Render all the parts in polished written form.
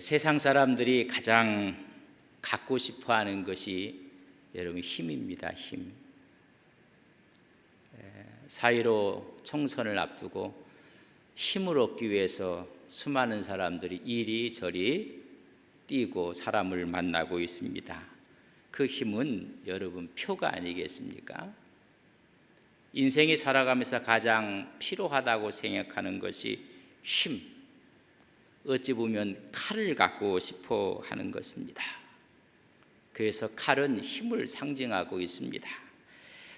세상 사람들이 가장 갖고 싶어 하는 것이 여러분 힘입니다. 힘. 4.15 총선을 앞두고 힘을 얻기 위해서 수많은 사람들이 이리저리 뛰고 사람을 만나고 있습니다. 그 힘은 여러분 표가 아니겠습니까? 인생이 살아가면서 가장 필요하다고 생각하는 것이 힘. 어찌 보면 칼을 갖고 싶어 하는 것입니다. 그래서 칼은 힘을 상징하고 있습니다.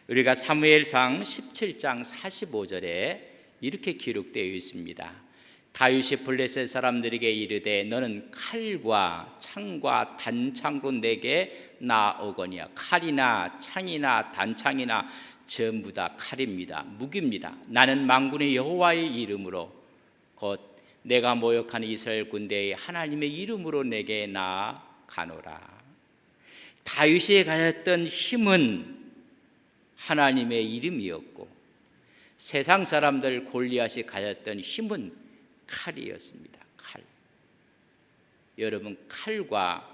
우리가 사무엘상 17장 45절에 이렇게 기록되어 있습니다. 다윗이 블레셋 사람들에게 이르되 너는 칼과 창과 단창으로 내게 나오거니와. 칼이나 창이나 단창이나 전부 다 칼입니다. 무기입니다. 나는 만군의 여호와의 이름으로 곧 내가 모욕하는 이스라엘 군대의 하나님의 이름으로 내게 나아가노라. 다윗이 가졌던 힘은 하나님의 이름이었고 세상 사람들 골리앗이 가졌던 힘은 칼이었습니다. 칼. 여러분, 칼과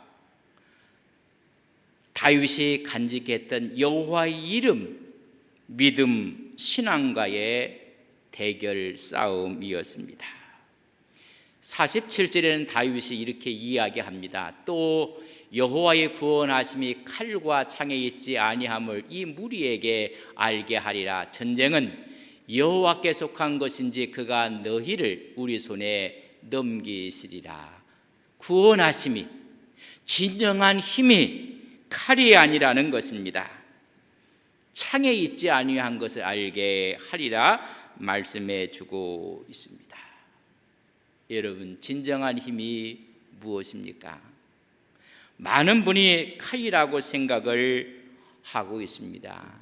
다윗이 간직했던 여호와의 이름, 믿음, 신앙과의 대결 싸움이었습니다. 47절에는 다윗이 이렇게 이야기합니다. 또 여호와의 구원하심이 칼과 창에 있지 아니함을 이 무리에게 알게 하리라. 전쟁은 여호와께 속한 것인지 그가 너희를 우리 손에 넘기시리라. 구원하심이, 진정한 힘이 칼이 아니라는 것입니다. 창에 있지 아니한 것을 알게 하리라 말씀해 주고 있습니다. 여러분, 진정한 힘이 무엇입니까? 많은 분이 칼이라고 생각을 하고 있습니다.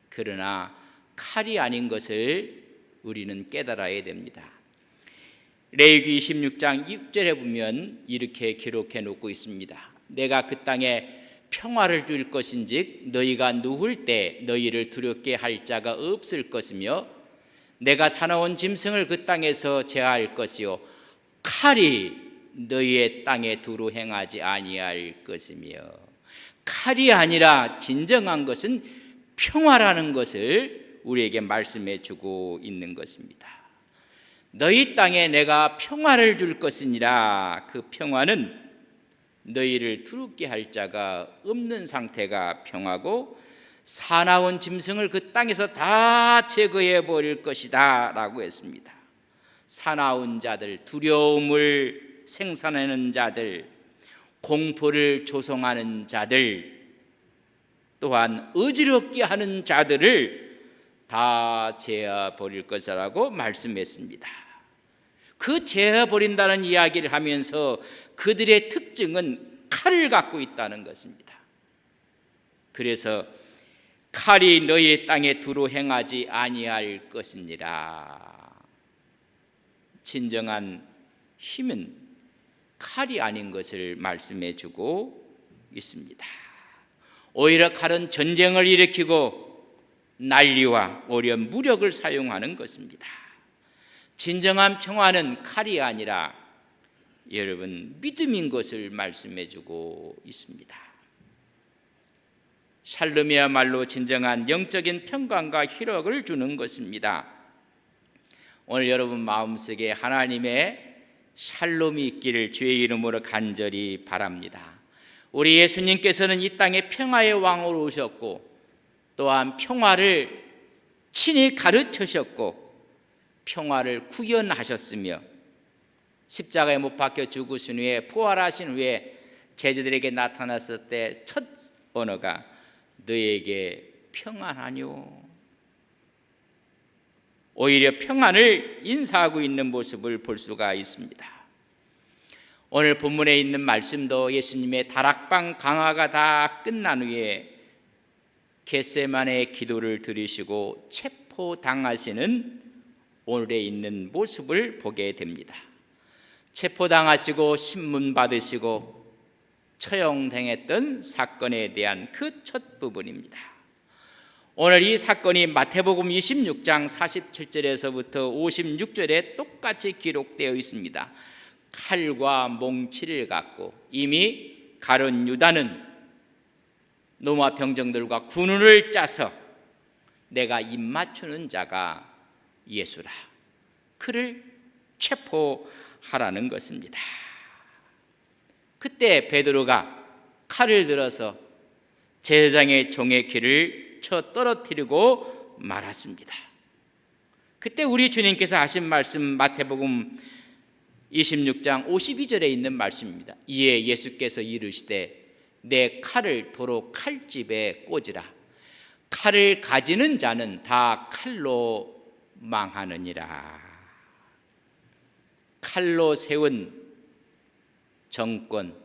그러나 칼이 아닌 것을 우리는 깨달아야 됩니다. 레위기 26장 6절에 보면 이렇게 기록해 놓고 있습니다. 내가 그 땅에 평화를 줄 것인즉 너희가 누울 때 너희를 두렵게 할 자가 없을 것이며 내가 사나운 짐승을 그 땅에서 제하할 것이요 칼이 너희의 땅에 두루 행하지 아니할 것이며. 칼이 아니라 진정한 것은 평화라는 것을 우리에게 말씀해 주고 있는 것입니다. 너희 땅에 내가 평화를 줄 것이니라. 그 평화는 너희를 두렵게 할 자가 없는 상태가 평화고 사나운 짐승을 그 땅에서 다 제거해 버릴 것이다 라고 했습니다. 사나운 자들, 두려움을 생산하는 자들, 공포를 조성하는 자들, 또한 어지럽게 하는 자들을 다 제어 버릴 것이라고 말씀했습니다. 그 제어 버린다는 이야기를 하면서 그들의 특징은 칼을 갖고 있다는 것입니다. 그래서 칼이 너희 땅에 두루 행하지 아니할 것이니라. 진정한 힘은 칼이 아닌 것을 말씀해 주고 있습니다. 오히려 칼은 전쟁을 일으키고 난리와 오히려 무력을 사용하는 것입니다. 진정한 평화는 칼이 아니라 여러분 믿음인 것을 말씀해 주고 있습니다. 샬롬이야말로 진정한 영적인 평강과 희락을 주는 것입니다. 오늘 여러분 마음속에 하나님의 샬롬이 있기를 주의 이름으로 간절히 바랍니다. 우리 예수님께서는 이 땅에 평화의 왕으로 오셨고 또한 평화를 친히 가르치셨고 평화를 구현하셨으며 십자가에 못 박혀 죽으신 후에 부활하신 후에 제자들에게 나타났을 때 첫 언어가 너에게 평안하뇨. 오히려 평안을 인사하고 있는 모습을 볼 수가 있습니다. 오늘 본문에 있는 말씀도 예수님의 다락방 강화가 다 끝난 후에 겟세마네 기도를 들으시고 체포당하시는 오늘에 있는 모습을 보게 됩니다. 체포당하시고 신문 받으시고 처형당했던 사건에 대한 그 첫 부분입니다. 오늘 이 사건이 마태복음 26장 47절에서부터 56절에 똑같이 기록되어 있습니다. 칼과 몽치를 갖고 이미 가룟 유다는 노마 병정들과 군우를 짜서 내가 입맞추는 자가 예수라, 그를 체포하라는 것입니다. 그때 베드로가 칼을 들어서 제사장의 종의 귀를 쳐 떨어뜨리고 말았습니다. 그때 우리 주님께서 하신 말씀, 마태복음 26장 52절에 있는 말씀입니다. 이에 예수께서 이르시되 내 칼을 도로 칼집에 꽂으라. 칼을 가지는 자는 다 칼로 망하느니라. 칼로 세운 정권,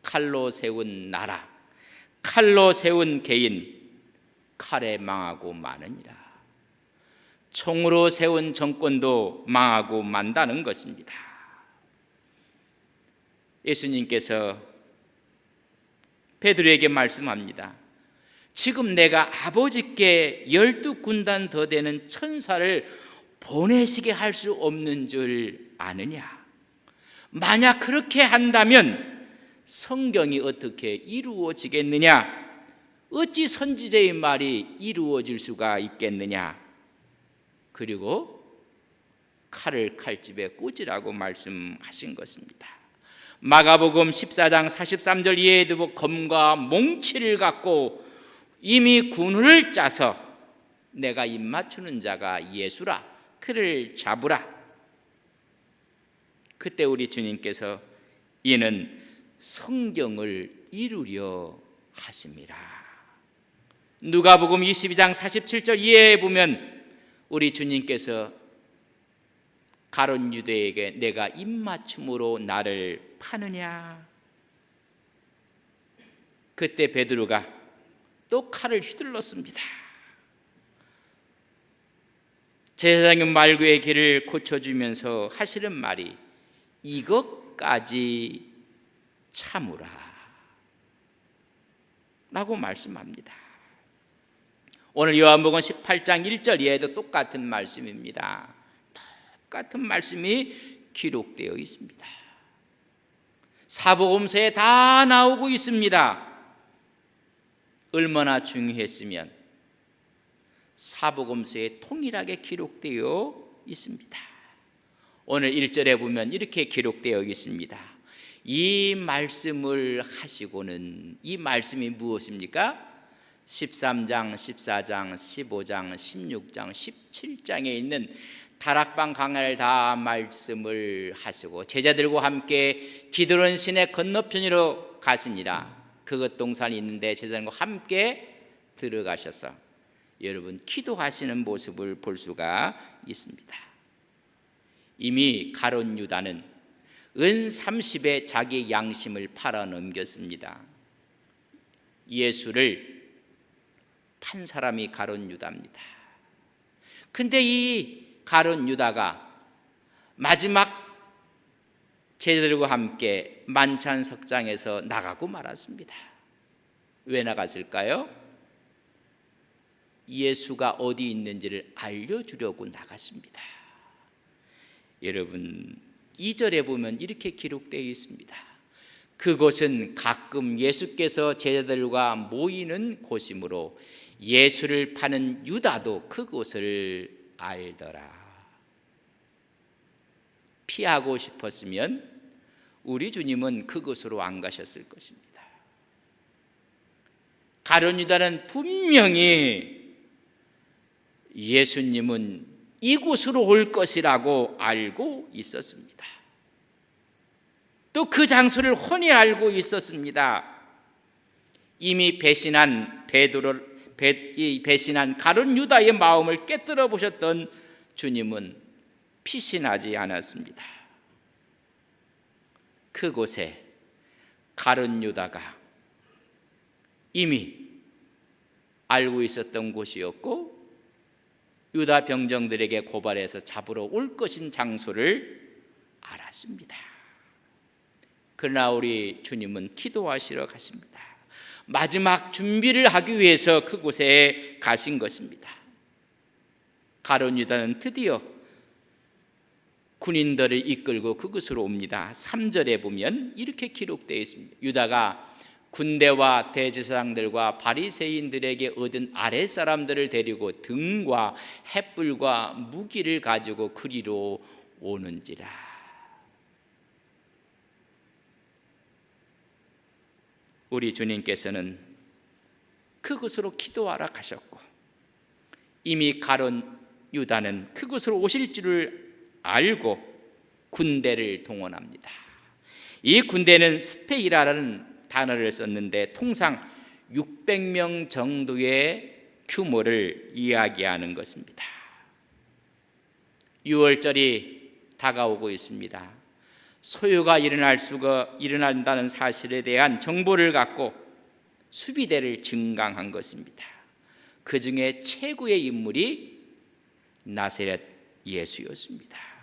칼로 세운 나라, 칼로 세운 개인, 칼에 망하고 마느니라. 총으로 세운 정권도 망하고 만다는 것입니다. 예수님께서 베드로에게 말씀합니다. 지금 내가 아버지께 12군단 더 되는 천사를 보내시게 할 수 없는 줄 아느냐? 만약 그렇게 한다면 성경이 어떻게 이루어지겠느냐? 어찌 선지자의 말이 이루어질 수가 있겠느냐? 그리고 칼을 칼집에 꽂으라고 말씀하신 것입니다. 마가복음 14장 43절 이에도 검과 몽치를 갖고 이미 군우를 짜서 내가 입맞추는 자가 예수라, 그를 잡으라. 그때 우리 주님께서 이는 성경을 이루려 하심이라. 누가복음 22장 47절 이해에 보면 우리 주님께서 가룟 유대에게 내가 입맞춤으로 나를 파느냐? 그때 베드로가 또 칼을 휘둘렀습니다. 제사장인 말구의 길을 고쳐주면서 하시는 말이 이것까지 참으라 라고 말씀합니다. 오늘 요한복음 18장 1절 이에도 똑같은 말씀입니다. 똑같은 말씀이 기록되어 있습니다. 사복음서에 다 나오고 있습니다. 얼마나 중요했으면 사복음서에 통일하게 기록되어 있습니다. 오늘 1절에 보면 이렇게 기록되어 있습니다. 이 말씀을 하시고는, 이 말씀이 무엇입니까? 13장, 14장, 15장, 16장, 17장에 있는 다락방 강야를 다 말씀을 하시고 제자들과 함께 기드론 시내 건너편으로 가시니라. 그것 동산이 있는데 제자들과 함께 들어가셔서 여러분 기도하시는 모습을 볼 수가 있습니다. 이미 가룟 유다는 은 30에 자기 양심을 팔아 넘겼습니다. 예수를 판 사람이 가룟 유다입니다. 근데 이 가룟 유다가 마지막 제자들과 함께 만찬석장에서 나가고 말았습니다. 왜 나갔을까요? 예수가 어디 있는지를 알려주려고 나갔습니다. 여러분 2절에 보면 이렇게 기록되어 있습니다. 그곳은 가끔 예수께서 제자들과 모이는 곳이므로 예수를 파는 유다도 그곳을 알더라. 피하고 싶었으면 우리 주님은 그곳으로 안 가셨을 것입니다. 가룟 유다는 분명히 예수님은 이곳으로 올 것이라고 알고 있었습니다. 또 그 장소를 훤히 알고 있었습니다. 이미 배신한 배신한 가룟 유다의 마음을 깨뜨려 보셨던 주님은 피신하지 않았습니다. 그곳에 가룟 유다가 이미 알고 있었던 곳이었고 유다 병정들에게 고발해서 잡으러 올 것인 장소를 알았습니다. 그러나 우리 주님은 기도하시러 가십니다. 마지막 준비를 하기 위해서 그곳에 가신 것입니다. 가룟 유다는 드디어 군인들을 이끌고 그곳으로 옵니다. 3절에 보면 이렇게 기록되어 있습니다. 유다가 군대와 대제사장들과 바리새인들에게 얻은 아랫사람들을 데리고 등과 횃불과 무기를 가지고 그리로 오는지라. 우리 주님께서는 그곳으로 기도하러 가셨고, 이미 가론 유다는 그곳으로 오실 줄을 알고 군대를 동원합니다. 이 군대는 스페이라라는 단어를 썼는데 통상 600명 정도의 규모를 이야기하는 것입니다. 6월절이 다가오고 있습니다. 소요가 일어난다는 사실에 대한 정보를 갖고 수비대를 증강한 것입니다. 그 중에 최고의 인물이 나사렛 예수였습니다.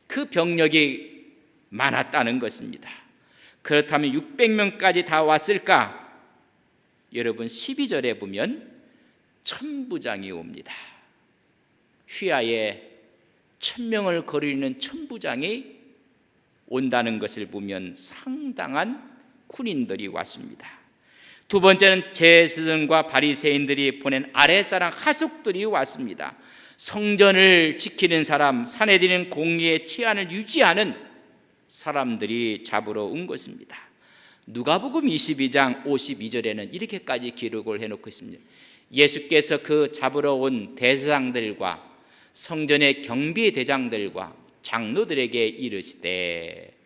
그 병력이 많았다는 것입니다. 그렇다면 600명까지 다 왔을까? 여러분 12절에 보면 천부장이 옵니다. 휘하에 1000명을 거느리는 천부장이 온다는 것을 보면 상당한 군인들이 왔습니다. 두 번째는 제사장과 바리새인들이 보낸 아랫사람 하숙들이 왔습니다. 성전을 지키는 사람, 산헤드린 공의의 치안을 유지하는 사람들이 잡으러 온 것입니다. 누가복음 22장 52절에는 이렇게까지 기록을 해놓고 있습니다. 예수께서 그 잡으러 온 대제사장들과 성전의 경비대장들과 장로들에게 이르시되,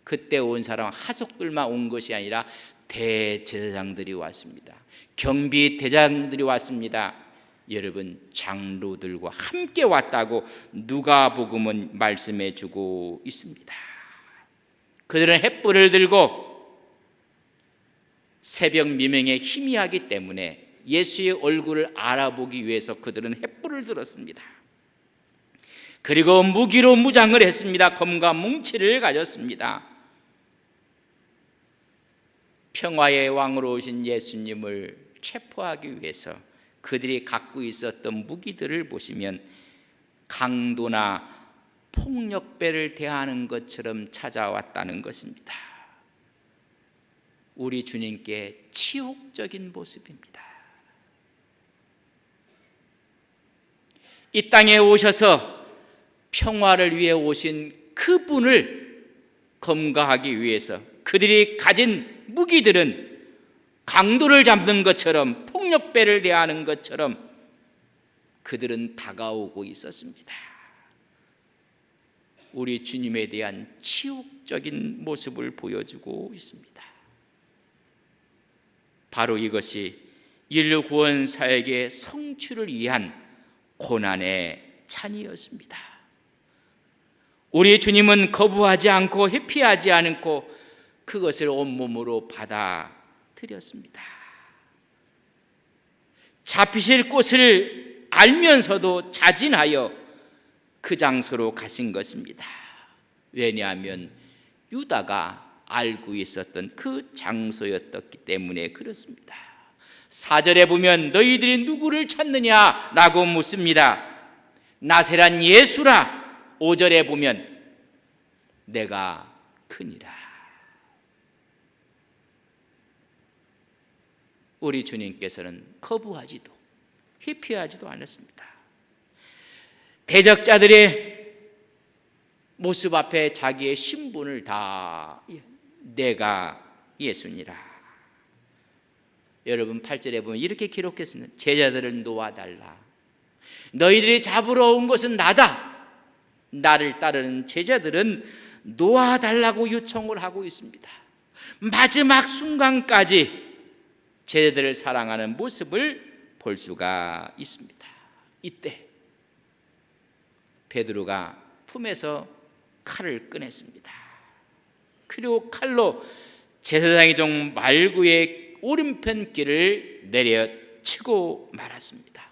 그때 온 사람 하숙들만 온 것이 아니라 대제사장들이 왔습니다. 경비대장들이 왔습니다. 여러분, 장로들과 함께 왔다고 누가복음은 말씀해 주고 있습니다. 그들은 횃불을 들고 새벽 미명에 희미하기 때문에 예수의 얼굴을 알아보기 위해서 그들은 횃불을 들었습니다. 그리고 무기로 무장을 했습니다. 검과 뭉치를 가졌습니다. 평화의 왕으로 오신 예수님을 체포하기 위해서 그들이 갖고 있었던 무기들을 보시면 강도나 폭력배를 대하는 것처럼 찾아왔다는 것입니다. 우리 주님께 치욕적인 모습입니다. 이 땅에 오셔서 평화를 위해 오신 그분을 검거하기 위해서 그들이 가진 무기들은 강도를 잡는 것처럼, 폭력배를 대하는 것처럼 그들은 다가오고 있었습니다. 우리 주님에 대한 치욕적인 모습을 보여주고 있습니다. 바로 이것이 인류 구원 사역의 성취를 위한 고난의 찬이었습니다. 우리 주님은 거부하지 않고 회피하지 않고 그것을 온몸으로 받아들였습니다. 잡히실 곳을 알면서도 자진하여 그 장소로 가신 것입니다. 왜냐하면 유다가 알고 있었던 그 장소였기 때문에 그렇습니다. 4절에 보면 너희들이 누구를 찾느냐라고 묻습니다. 나세란 예수라. 5절에 보면 내가 크니라. 우리 주님께서는 거부하지도 회피하지도 않았습니다. 대적자들의 모습 앞에 자기의 신분을 다 내가 예수니라. 여러분 8절에 보면 이렇게 기록했습니다. 제자들을 놓아달라. 너희들이 잡으러 온 것은 나다. 나를 따르는 제자들은 놓아달라고 요청을 하고 있습니다. 마지막 순간까지 제자들을 사랑하는 모습을 볼 수가 있습니다. 이때 베드로가 품에서 칼을 꺼냈습니다. 그리고 칼로 제사장의 종 말구의 오른편 귀를 내려치고 말았습니다.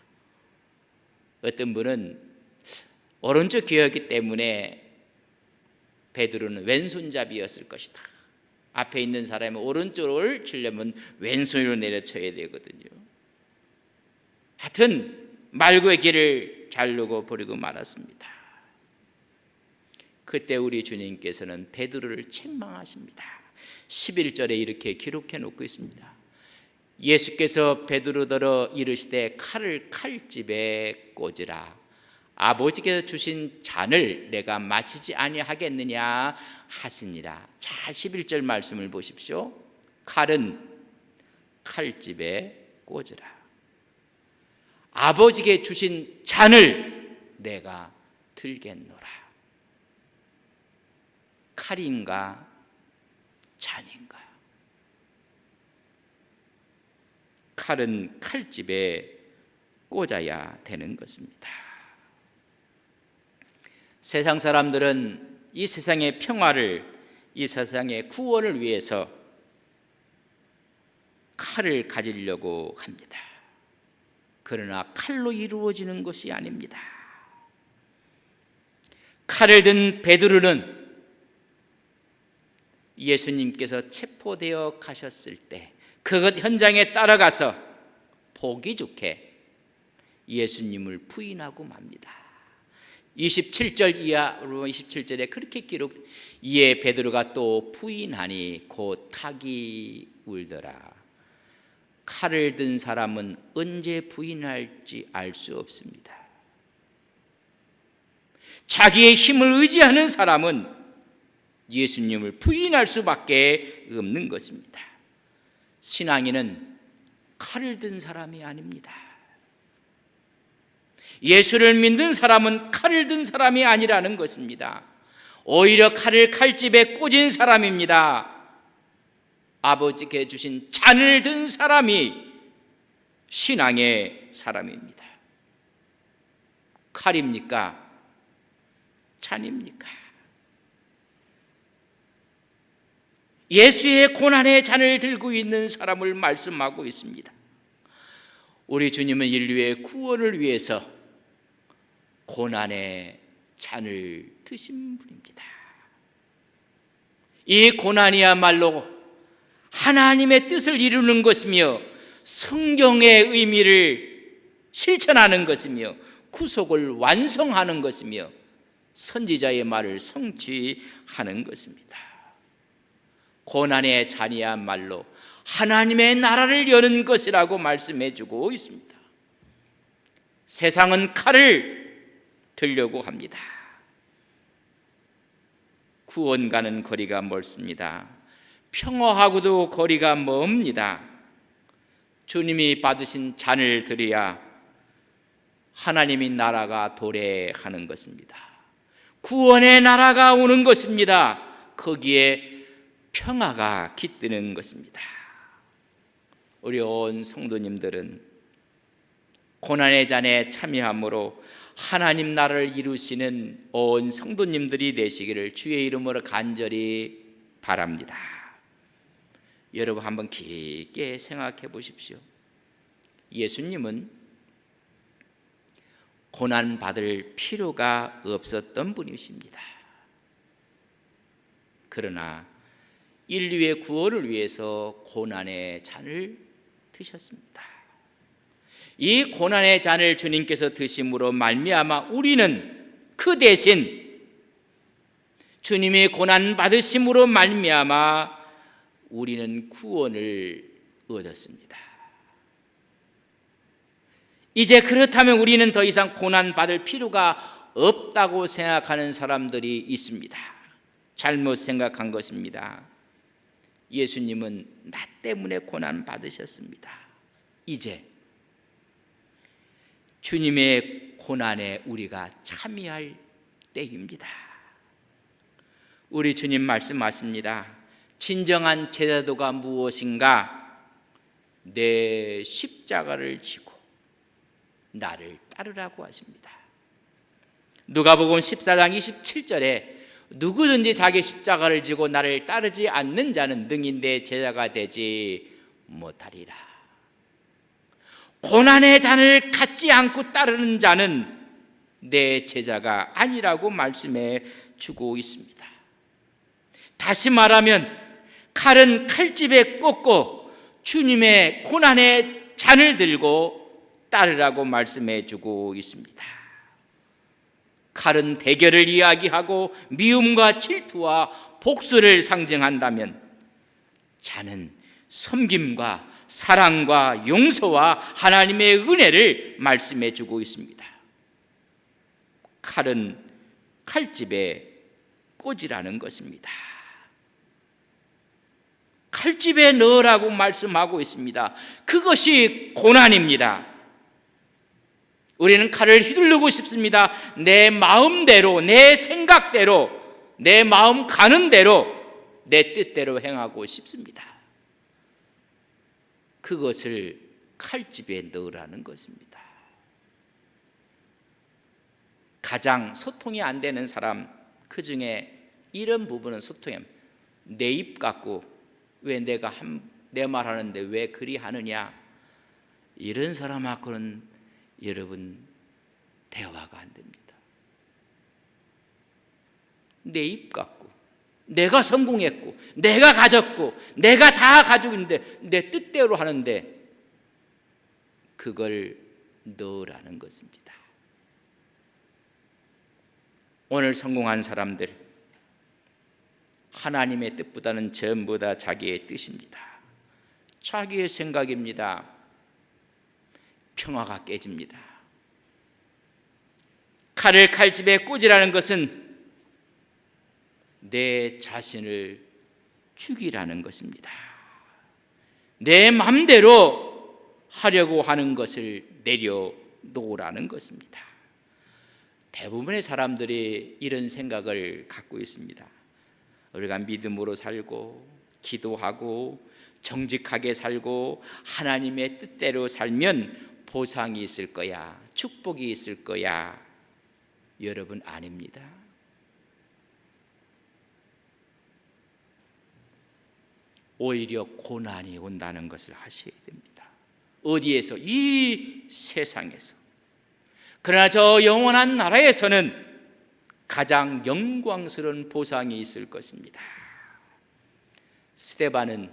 어떤 분은 오른쪽 귀였기 때문에 베드로는 왼손잡이였을 것이다. 앞에 있는 사람이 오른쪽을 치려면 왼손으로 내려쳐야 되거든요. 하여튼 말구의 귀를 자르고 버리고 말았습니다. 그때 우리 주님께서는 베드로를 책망하십니다. 11절에 이렇게 기록해 놓고 있습니다. 예수께서 베드로더러 이르시되 칼을 칼집에 꽂으라. 아버지께서 주신 잔을 내가 마시지 아니하겠느냐 하시니라. 잘 11절 말씀을 보십시오. 칼은 칼집에 꽂으라. 아버지께 주신 잔을 내가 들겠노라. 칼인가 잔인가? 칼은 칼집에 꽂아야 되는 것입니다. 세상 사람들은 이 세상의 평화를, 이 세상의 구원을 위해서 칼을 가지려고 합니다. 그러나 칼로 이루어지는 것이 아닙니다. 칼을 든 베드로는 예수님께서 체포되어 가셨을 때 그것 현장에 따라가서 보기 좋게 예수님을 부인하고 맙니다. 27절 이하로 27절에 그렇게 기록. 이에 베드로가 또 부인하니 곧 닭이 울더라. 칼을 든 사람은 언제 부인할지 알 수 없습니다. 자기의 힘을 의지하는 사람은 예수님을 부인할 수밖에 없는 것입니다. 신앙인은 칼을 든 사람이 아닙니다. 예수를 믿는 사람은 칼을 든 사람이 아니라는 것입니다. 오히려 칼을 칼집에 꽂은 사람입니다. 아버지께 주신 잔을 든 사람이 신앙의 사람입니다. 칼입니까? 잔입니까? 예수의 고난의 잔을 들고 있는 사람을 말씀하고 있습니다. 우리 주님은 인류의 구원을 위해서 고난의 잔을 드신 분입니다. 이 고난이야말로 하나님의 뜻을 이루는 것이며 성경의 의미를 실천하는 것이며 구속을 완성하는 것이며 선지자의 말을 성취하는 것입니다. 고난의 잔이야말로 하나님의 나라를 여는 것이라고 말씀해 주고 있습니다. 세상은 칼을 들려고 합니다. 구원과는 거리가 멀습니다. 평화하고도 거리가 멉니다. 주님이 받으신 잔을 드려야 하나님의 나라가 도래하는 것입니다. 구원의 나라가 오는 것입니다. 거기에 평화가 깃드는 것입니다. 우리 온 성도님들은 고난의 잔에 참여함으로 하나님 나라를 이루시는 온 성도님들이 되시기를 주의 이름으로 간절히 바랍니다. 여러분 한번 깊게 생각해 보십시오. 예수님은 고난 받을 필요가 없었던 분이십니다. 그러나 인류의 구원을 위해서 고난의 잔을 드셨습니다. 이 고난의 잔을 주님께서 드심으로 말미암아 우리는 그 대신 주님의 고난 받으심으로 말미암아 우리는 구원을 얻었습니다. 이제 그렇다면 우리는 더 이상 고난 받을 필요가 없다고 생각하는 사람들이 있습니다. 잘못 생각한 것입니다. 예수님은 나 때문에 고난 받으셨습니다. 이제 주님의 고난에 우리가 참여할 때입니다. 우리 주님 말씀하십니다. 진정한 제자도가 무엇인가? 내 십자가를 지고 나를 따르라고 하십니다. 누가복음 14장 27절에 누구든지 자기 십자가를 지고 나를 따르지 않는 자는 능히 내 제자가 되지 못하리라. 고난의 잔을 갖지 않고 따르는 자는 내 제자가 아니라고 말씀해 주고 있습니다. 다시 말하면 칼은 칼집에 꽂고 주님의 고난의 잔을 들고 따르라고 말씀해 주고 있습니다. 칼은 대결을 이야기하고 미움과 질투와 복수를 상징한다면 잔은 섬김과 사랑과 용서와 하나님의 은혜를 말씀해 주고 있습니다. 칼은 칼집에 꽂으라는 것입니다. 칼집에 넣으라고 말씀하고 있습니다. 그것이 고난입니다. 우리는 칼을 휘두르고 싶습니다. 내 마음대로, 내 생각대로, 내 마음 가는 대로, 내 뜻대로 행하고 싶습니다. 그것을 칼집에 넣으라는 것입니다. 가장 소통이 안 되는 사람, 그 중에 이런 부분은 소통이 안 돼요. 내 입 갖고 왜 내가 내 말하는데 왜 그리 하느냐, 이런 사람하고는 여러분 대화가 안 됩니다. 내 입 갖고 내가 성공했고 내가 가졌고 내가 다 가지고 있는데 내 뜻대로 하는데 그걸 넣으라는 것입니다. 오늘 성공한 사람들, 하나님의 뜻보다는 전부 다 자기의 뜻입니다. 자기의 생각입니다. 평화가 깨집니다. 칼을 칼집에 꽂으라는 것은 내 자신을 죽이라는 것입니다. 내 마음대로 하려고 하는 것을 내려놓으라는 것입니다. 대부분의 사람들이 이런 생각을 갖고 있습니다. 우리가 믿음으로 살고 기도하고 정직하게 살고 하나님의 뜻대로 살면 보상이 있을 거야, 축복이 있을 거야. 여러분, 아닙니다. 오히려 고난이 온다는 것을 아셔야 됩니다. 어디에서? 이 세상에서. 그러나 저 영원한 나라에서는 가장 영광스러운 보상이 있을 것입니다. 스데반은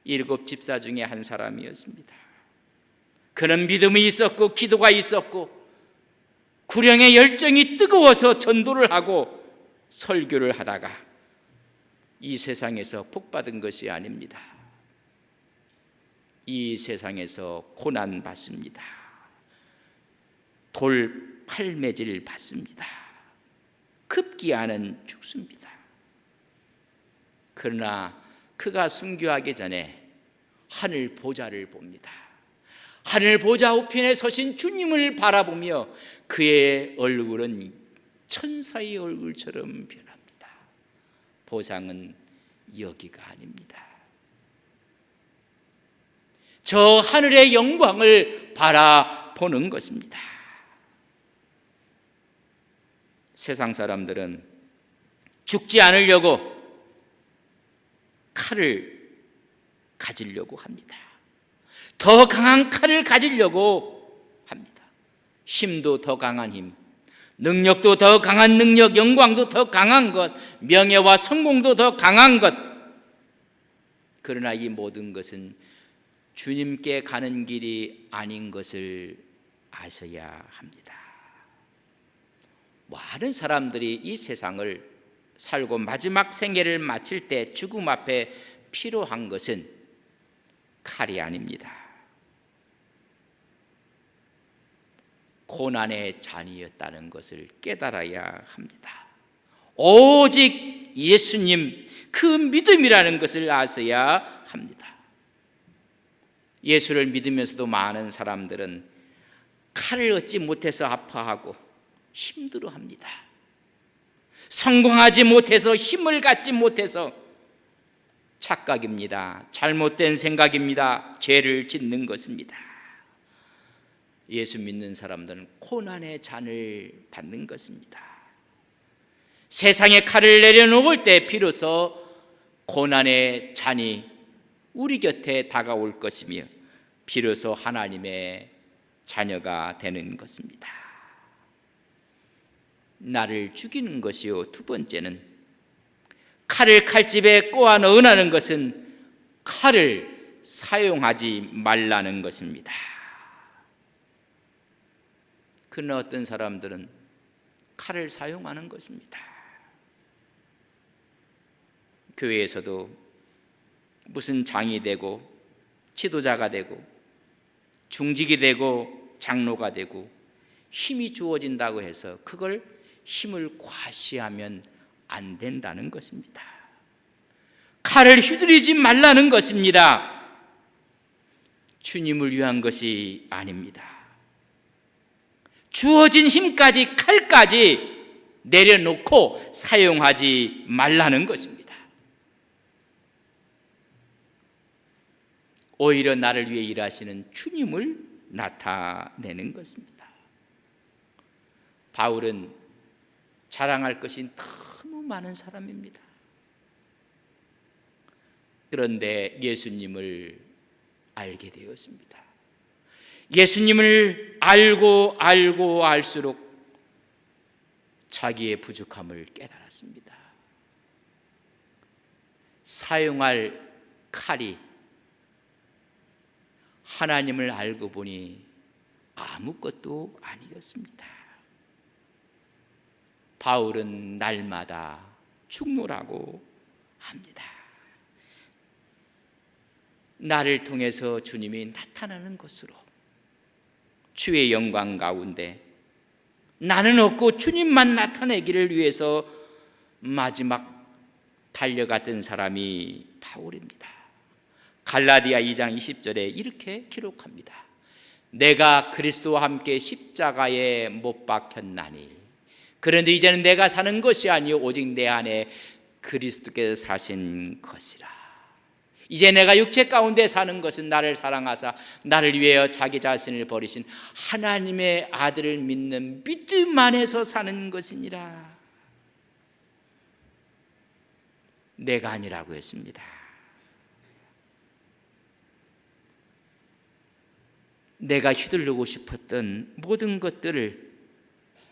7 집사 중에 한 사람이었습니다. 그는 믿음이 있었고 기도가 있었고 구령의 열정이 뜨거워서 전도를 하고 설교를 하다가 이 세상에서 복받은 것이 아닙니다. 이 세상에서 고난 받습니다. 돌 팔매질 받습니다. 급기야는 죽습니다. 그러나 그가 순교하기 전에 하늘 보좌를 봅니다. 하늘 보좌 우편에 서신 주님을 바라보며 그의 얼굴은 천사의 얼굴처럼 변합니다. 보상은 여기가 아닙니다. 저 하늘의 영광을 바라보는 것입니다. 세상 사람들은 죽지 않으려고 칼을 가지려고 합니다. 더 강한 칼을 가지려고 합니다. 힘도 더 강한 힘, 능력도 더 강한 능력, 영광도 더 강한 것, 명예와 성공도 더 강한 것. 그러나 이 모든 것은 주님께 가는 길이 아닌 것을 아셔야 합니다. 많은 사람들이 이 세상을 살고 마지막 생애를 마칠 때 죽음 앞에 필요한 것은 칼이 아닙니다. 고난의 잔이었다는 것을 깨달아야 합니다. 오직 예수님, 그 믿음이라는 것을 아셔야 합니다. 예수를 믿으면서도 많은 사람들은 칼을 얻지 못해서 아파하고 힘들어합니다. 성공하지 못해서, 힘을 갖지 못해서 착각입니다. 잘못된 생각입니다. 죄를 짓는 것입니다. 예수 믿는 사람들은 고난의 잔을 받는 것입니다. 세상의 칼을 내려놓을 때 비로소 고난의 잔이 우리 곁에 다가올 것이며 비로소 하나님의 자녀가 되는 것입니다. 나를 죽이는 것이요, 두 번째는 칼을 칼집에 꼬아 넣으라는 것은 칼을 사용하지 말라는 것입니다. 그러나 어떤 사람들은 칼을 사용하는 것입니다. 교회에서도 무슨 장이 되고 지도자가 되고 중직이 되고 장로가 되고 힘이 주어진다고 해서 그걸 힘을 과시하면 안 된다는 것입니다. 칼을 휘두르지 말라는 것입니다. 주님을 위한 것이 아닙니다. 주어진 힘까지 칼까지 내려놓고 사용하지 말라는 것입니다. 오히려 나를 위해 일하시는 주님을 나타내는 것입니다. 바울은 자랑할 것이 너무 많은 사람입니다. 그런데 예수님을 알게 되었습니다. 예수님을 알고 알수록 자기의 부족함을 깨달았습니다. 사용할 칼이 하나님을 알고 보니 아무것도 아니었습니다. 바울은 날마다 축노라고 합니다. 나를 통해서 주님이 나타나는 것으로 주의 영광 가운데 나는 없고 주님만 나타내기를 위해서 마지막 달려갔던 사람이 바울입니다. 갈라디아 2장 20절에 이렇게 기록합니다. 내가 그리스도와 함께 십자가에 못 박혔나니 그런데 이제는 내가 사는 것이 아니요 오직 내 안에 그리스도께서 사신 것이라. 이제 내가 육체 가운데 사는 것은 나를 사랑하사 나를 위하여 자기 자신을 버리신 하나님의 아들을 믿는 믿음 안에서 사는 것이니라. 내가 아니라고 했습니다. 내가 휘두르고 싶었던 모든 것들을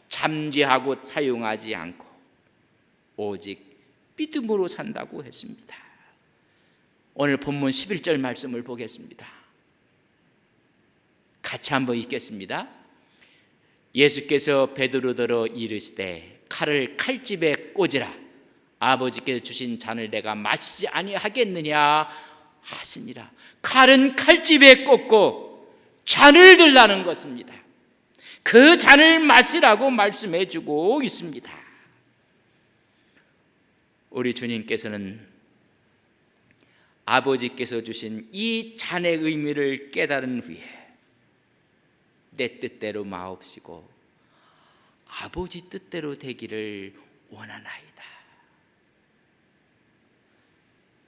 잠재하고 사용하지 않고 오직 믿음으로 산다고 했습니다. 오늘 본문 11절 말씀을 보겠습니다. 같이 한번 읽겠습니다. 예수께서 베드로더러 이르시되 칼을 칼집에 꽂으라. 아버지께서 주신 잔을 내가 마시지 아니하겠느냐 하시니라. 칼은 칼집에 꽂고 잔을 들라는 것입니다. 그 잔을 마시라고 말씀해 주고 있습니다. 우리 주님께서는 아버지께서 주신 이 잔의 의미를 깨달은 후에 내 뜻대로 마옵시고 아버지 뜻대로 되기를 원하나이다.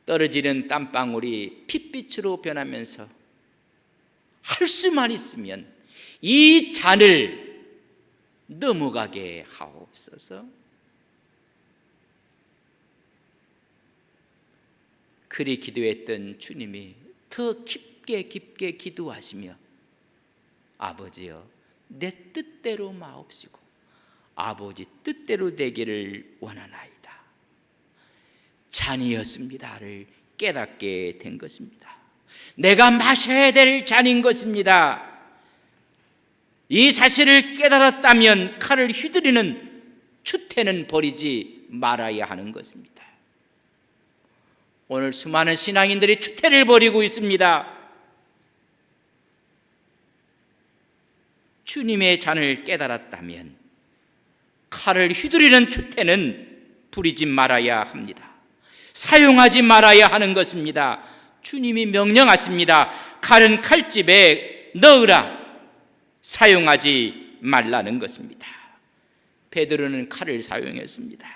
떨어지는 땀방울이 핏빛으로 변하면서 할 수만 있으면 이 잔을 넘어가게 하옵소서. 그리 기도했던 주님이 더 깊게 기도하시며 아버지여 내 뜻대로 마옵시고 아버지 뜻대로 되기를 원하나이다. 잔이었습니다를 깨닫게 된 것입니다. 내가 마셔야 될 잔인 것입니다. 이 사실을 깨달았다면 칼을 휘두르는 추태는 버리지 말아야 하는 것입니다. 오늘 수많은 신앙인들이 추태를 버리고 있습니다. 주님의 잔을 깨달았다면 칼을 휘두르는 추태는 부리지 말아야 합니다. 사용하지 말아야 하는 것입니다. 주님이 명령하십니다. 칼은 칼집에 넣으라. 사용하지 말라는 것입니다. 베드로는 칼을 사용했습니다.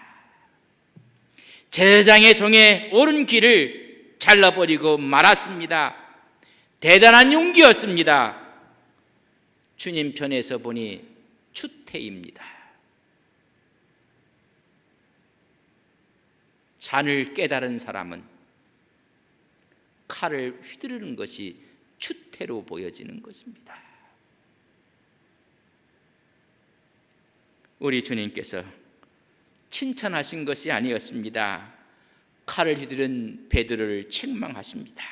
제사장의 종의 오른 귀를 잘라버리고 말았습니다. 대단한 용기였습니다. 주님 편에서 보니 추태입니다. 잔을 깨달은 사람은 칼을 휘두르는 것이 추태로 보여지는 것입니다. 우리 주님께서 칭찬하신 것이 아니었습니다. 칼을 휘두른 베드로를 책망하십니다.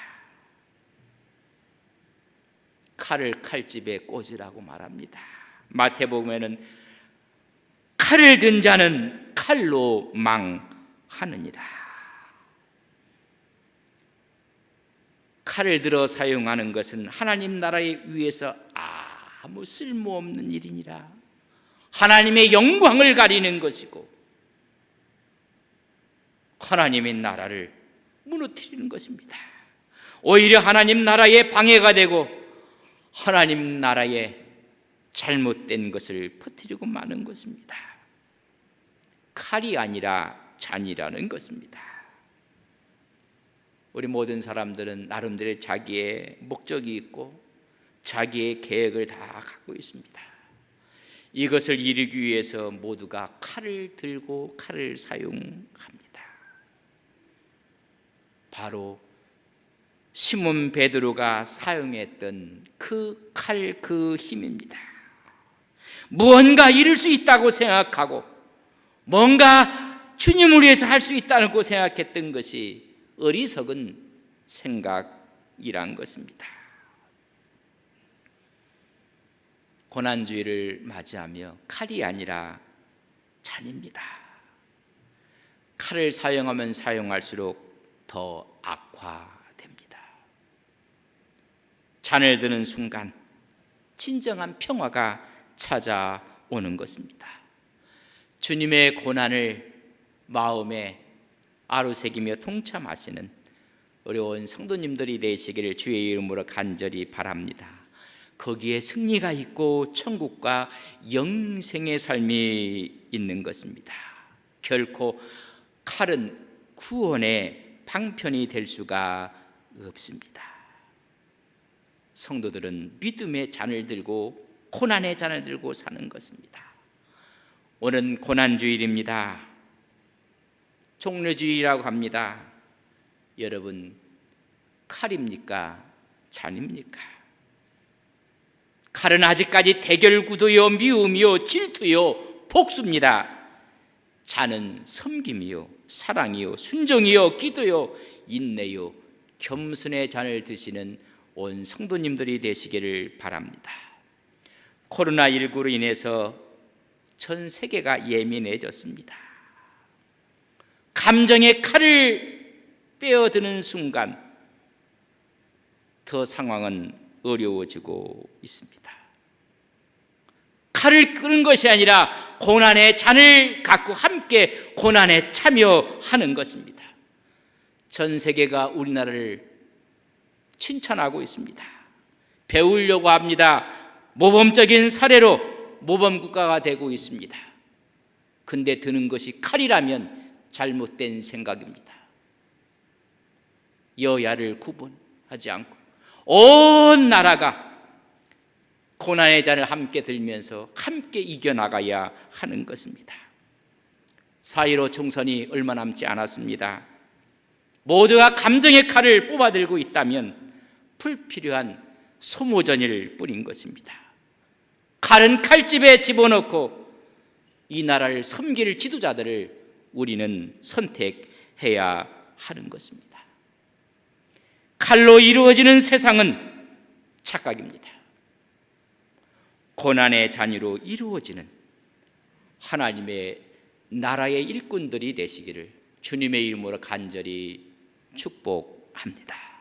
칼을 칼집에 꽂으라고 말합니다. 마태복음에는 칼을 든 자는 칼로 망하느니라. 칼을 들어 사용하는 것은 하나님 나라에 위해서 아무 쓸모없는 일이니라. 하나님의 영광을 가리는 것이고 하나님의 나라를 무너뜨리는 것입니다. 오히려 하나님 나라에 방해가 되고 하나님 나라에 잘못된 것을 퍼뜨리고 마는 것입니다. 칼이 아니라 잔이라는 것입니다. 우리 모든 사람들은 나름대로 자기의 목적이 있고 자기의 계획을 다 갖고 있습니다. 이것을 이루기 위해서 모두가 칼을 들고 칼을 사용합니다. 바로 시몬 베드로가 사용했던 그 칼, 그 힘입니다. 무언가 이룰 수 있다고 생각하고 뭔가 주님을 위해서 할 수 있다고 생각했던 것이 어리석은 생각이란 것입니다. 고난주의를 맞이하며 칼이 아니라 잔입니다. 칼을 사용하면 사용할수록 더 악화됩니다. 잔을 드는 순간 진정한 평화가 찾아오는 것입니다. 주님의 고난을 마음에 아로새기며 동참하시는 어려운 성도님들이 되시기를 주의 이름으로 간절히 바랍니다. 거기에 승리가 있고 천국과 영생의 삶이 있는 것입니다. 결코 칼은 구원의 방편이 될 수가 없습니다. 성도들은 믿음의 잔을 들고 고난의 잔을 들고 사는 것입니다. 오늘은 고난주일입니다. 종려주일이라고 합니다. 여러분, 칼입니까? 잔입니까? 칼은 아직까지 대결구도요, 미움이요, 질투요, 복수입니다. 잔은 섬김이요, 사랑이요, 순종이요, 기도요, 인내요, 겸손의 잔을 드시는 온 성도님들이 되시기를 바랍니다. 코로나19로 인해서 전 세계가 예민해졌습니다. 감정의 칼을 빼어드는 순간 더 상황은 어려워지고 있습니다. 칼을 끄는 것이 아니라 고난의 잔을 갖고 함께 고난에 참여하는 것입니다. 전 세계가 우리나라를 칭찬하고 있습니다. 배우려고 합니다. 모범적인 사례로 모범국가가 되고 있습니다. 근데 드는 것이 칼이라면 잘못된 생각입니다. 여야를 구분하지 않고 온 나라가 고난의 잔을 함께 들면서 함께 이겨나가야 하는 것입니다. 4.15 총선이 얼마 남지 않았습니다. 모두가 감정의 칼을 뽑아들고 있다면 불필요한 소모전일 뿐인 것입니다. 칼은 칼집에 집어넣고 이 나라를 섬길 지도자들을 우리는 선택해야 하는 것입니다. 칼로 이루어지는 세상은 착각입니다. 고난의 잔으로 이루어지는 하나님의 나라의 일꾼들이 되시기를 주님의 이름으로 간절히 축복합니다.